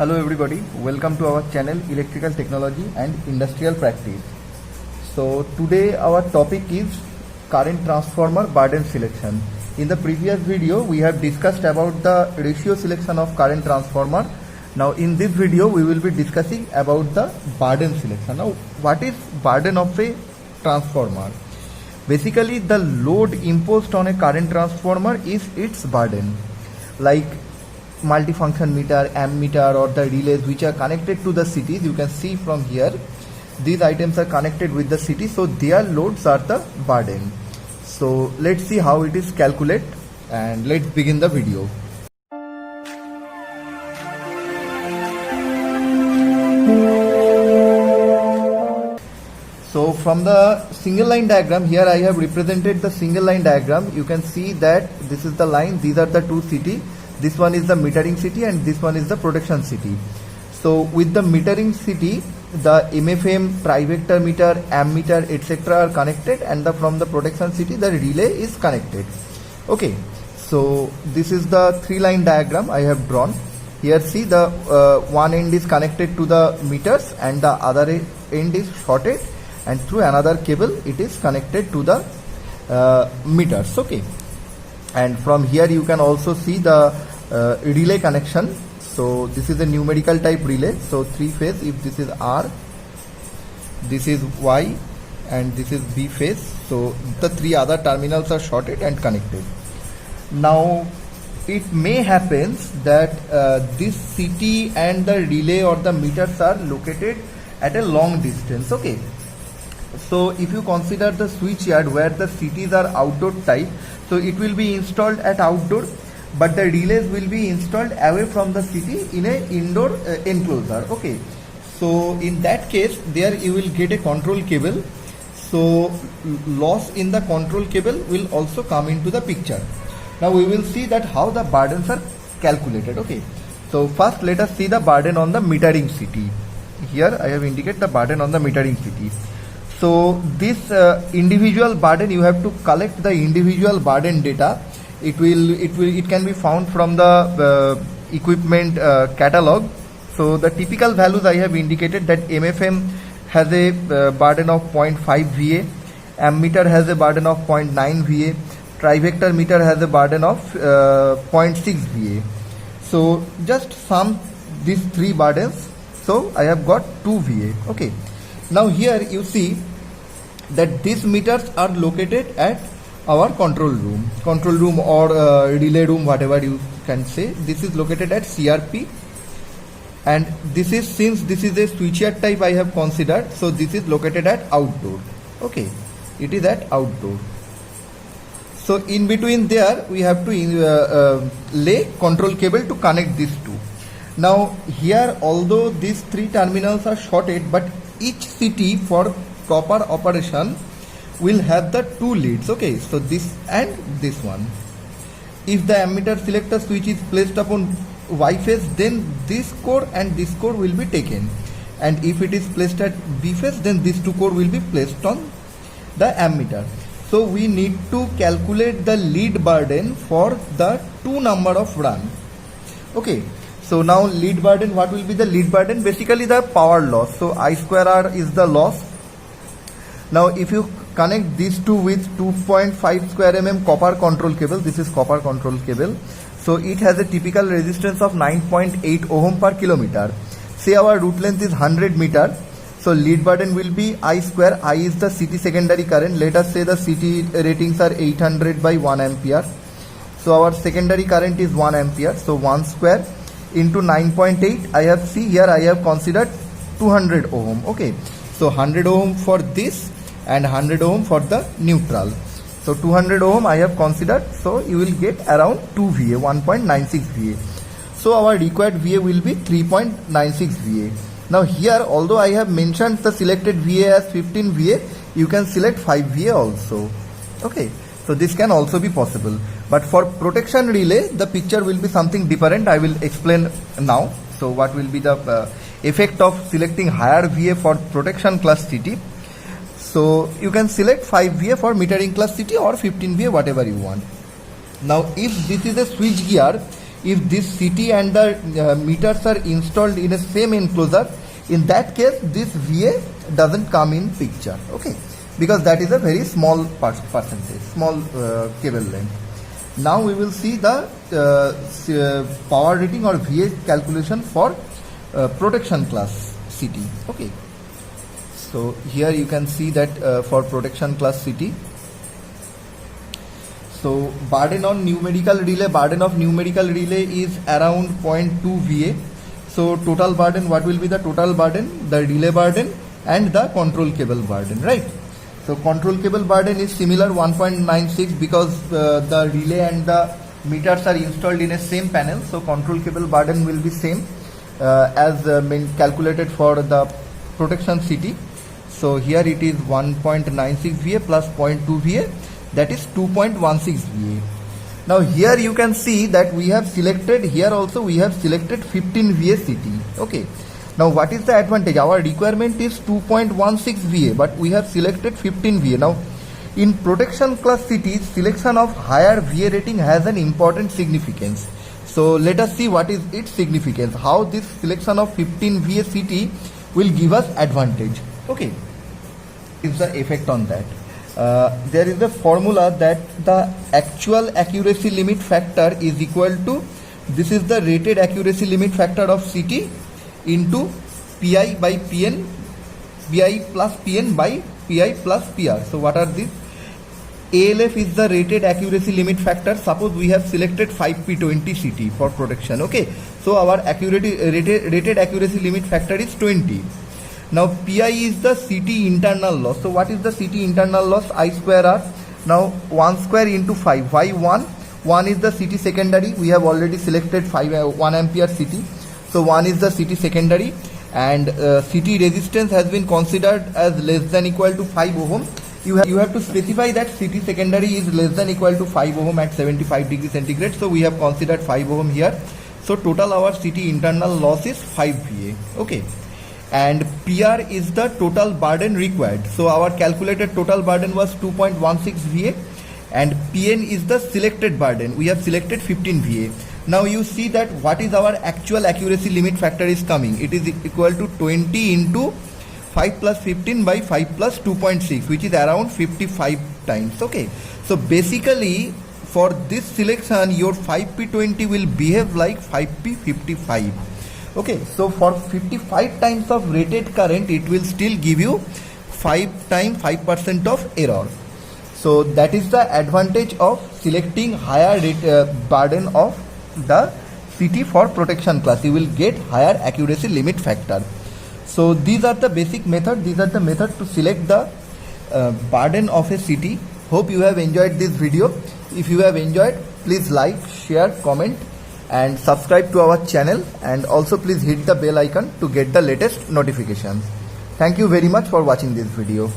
Hello everybody, welcome to our channel Electrical Technology and Industrial Practice. So today our topic is current transformer burden selection. In the previous video we have discussed about the ratio selection of current transformer. Now in this video we will be discussing about the burden selection. Now what is burden of a transformer? Basically the load imposed on a current transformer is its burden. Like multifunction meter, ammeter or the relays which are connected to the cities, you can see from here these items are connected with the city, so their loads are the burden. So let's see how it is calculated and let's begin the video. So from the single line diagram, here I have represented the single line diagram. You can see that this is the line, these are the two cities. This one is the metering city and this one is the protection city. So with the metering city, the MFM, trivector meter, ammeter, etc. are connected, and from the protection city the relay is connected. Okay, so this is the three line diagram I have drawn. Here see the one end is connected to the meters and the other end is shorted, and through another cable it is connected to the meters. Okay, and from here you can also see the relay connection. So this is a numerical type relay, so three phase. If this is R, this is Y and this is B phase, so the three other terminals are shorted and connected. Now it may happen that this city and the relay or the meters are located at a long distance. Okay, so if you consider the switch yard where the cities are outdoor type, so it will be installed at outdoor, but the relays will be installed away from the city in a indoor enclosure. Okay, so in that case there you will get a control cable, so loss in the control cable will also come into the picture. Now we will see that how the burdens are calculated. Okay, so first let us see the burden on the metering city. Here I have indicated the burden on the metering city. So this individual burden, you have to collect the individual burden data. It can be found from the equipment catalog. So the typical values I have indicated that MFM has a burden of 0.5 VA, ammeter has a burden of 0.9 VA, trivector meter has a burden of 0.6 VA. So just sum these three burdens, so I have got 2 VA. Okay, now here you see that these meters are located at our control room or relay room, whatever you can say. This is located at CRP, and this is, since this is a switchyard type I have considered, so this is located at outdoor. Okay, it is at outdoor. So in between there we have to lay control cable to connect these two. Now here, although these three terminals are shorted, but each city for proper operation will have the two leads. Okay, so this and this one. If the ammeter selector switch is placed upon Y phase, then this core and this core will be taken, and if it is placed at B phase, then these two core will be placed on the ammeter. So we need to calculate the lead burden for the two number of run. Okay, so now lead burden, what will be the lead burden? Basically the power loss. So I square R is the loss. Now if you connect these two with 2.5 square mm copper control cable, this is copper control cable, so it has a typical resistance of 9.8 ohm per kilometer. Say our route length is 100 meter, so lead burden will be I square. I is the city secondary current. Let us say the city ratings are 800 by 1 ampere, so our secondary current is 1 ampere, so 1 square into 9.8. I have, see here I have considered 200 ohm. Okay, so 100 ohm for this and 100 ohm for the neutral. So 200 ohm I have considered, so you will get around 2 VA, 1.96 VA. So our required VA will be 3.96 VA. Now here, although I have mentioned the selected VA as 15 VA, you can select 5 VA also. Okay, so this can also be possible. But for protection relay, the picture will be something different. I will explain now. So what will be the effect of selecting higher VA for protection class city? So you can select 5 VA for metering class city or 15 VA, whatever you want. Now if this is a switch gear, if this city and the meters are installed in a same enclosure, in that case this VA doesn't come in picture, okay, because that is a very small percentage, small cable length. Now we will see the power rating or VA calculation for protection class CT, okay. So here you can see that for protection class CT, so burden on numerical relay, burden of numerical relay is around 0.2 VA. So total burden, what will be the total burden? The relay burden and the control cable burden, right? So control cable burden is similar 1.96 because the relay and the meters are installed in a same panel. So control cable burden will be same as calculated for the protection CT. So here it is 1.96 VA plus 0.2 VA, that is 2.16 VA. Now here you can see that we have selected, here also we have selected 15 VA CT, okay. Now what is the advantage? Our requirement is 2.16 VA, but we have selected 15 VA. Now in protection class CT, selection of higher VA rating has an important significance. So let us see what is its significance, how this selection of 15 VA CT will give us advantage, okay. Is the effect on that. There is a formula that the actual accuracy limit factor is equal to, this is the rated accuracy limit factor of CT into PI by PN, PI plus PN by PI plus PR. So what are these? ALF is the rated accuracy limit factor. Suppose we have selected 5P20 CT for protection, okay. So our rated accuracy limit factor is 20. Now PI is the CT internal loss. So what is the CT internal loss? I square R. Now 1 square into 5. Why 1? 1 is the CT secondary. We have already selected 1 ampere CT. So 1 is the CT secondary, and CT resistance has been considered as less than equal to 5 ohm. You have to specify that CT secondary is less than equal to 5 ohm at 75 degrees centigrade. So we have considered 5 ohm here. So total our CT internal loss is 5 VA, okay. And PR is the total burden required. So our calculated total burden was 2.16 VA, and PN is the selected burden. We have selected 15 VA. Now you see that what is our actual accuracy limit factor is coming. It is equal to 20 into 5 plus 15 by 5 plus 2.6, which is around 55 times, okay. So basically for this selection your 5P20 will behave like 5P55. Okay, so for 55 times of rated current, it will still give you 5% of error. So that is the advantage of selecting higher burden of the CT for protection class. You will get higher accuracy limit factor. So these are the basic method. These are the method to select the burden of a CT. Hope you have enjoyed this video. If you have enjoyed, please like, share, comment, and subscribe to our channel, and also please hit the bell icon to get the latest notifications. Thank you very much for watching this video.